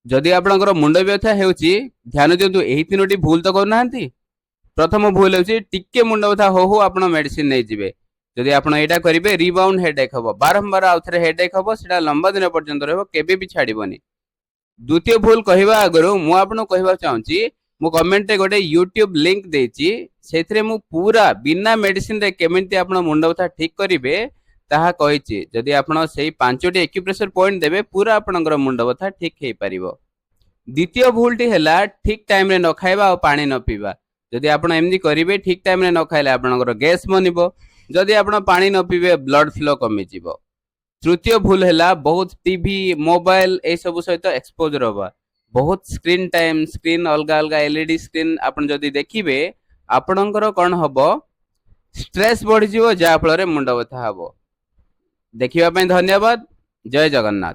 जदि आपणकर मुंड व्यथा हेउची ध्यान दियंतु एही तीनोटी भूल तो करनाहांती। प्रथम भूल हेउची टिके मुंड व्यथा हो हो आपण मेडिसिन नै जिवे। जदि आपण एटा करिवे रिबाउंड हेडेक हबो, बारंबार आउथरे हेडेक हबो, सेटा लंबा दिन पर्यंत रहबो, केबे भी छाड़ीबोनी। द्वितीय भूल कहवा आगरु मु आपन कहबा चाहूची, मु कमेंट रे गोटे यूट्यूब लिंक देची, सेथरे मु पूरा बिना मेडिसिन रे केमिति आपण मुंड व्यथा ठीक करिवे ताहा कहिची। जदि आपण सेही पांचटी एक्यूप्रेशर पॉइंट देबे पूरा आपनकर मुंड व्यथा ठीक हेई परिबो। द्वितीय भूलटी हैला ठीक टाइम रे न खाइबा और पानी न पीबा। जदि आपण एमदी करिवे ठीक टाइम रे न खाइले आपनकर गैस बनिबो, जदि आपण पानी न पीबे ब्लड फ्लो कमी जिवो। तृतीय भूल हैला बहुत टीवी मोबाइल ए सब सहित एक्सपोज रहबा। बहुत स्क्रीन टाइम, स्क्रीन अलगा अलगा एलईडी स्क्रीन आपण जदि देखिबे आपनकर कोन हबो स्ट्रेस बढ़ी जिवो, जा फल रे मुंड व्यथा हबो। देखिबा पई धन्यवाद। जय जगन्नाथ।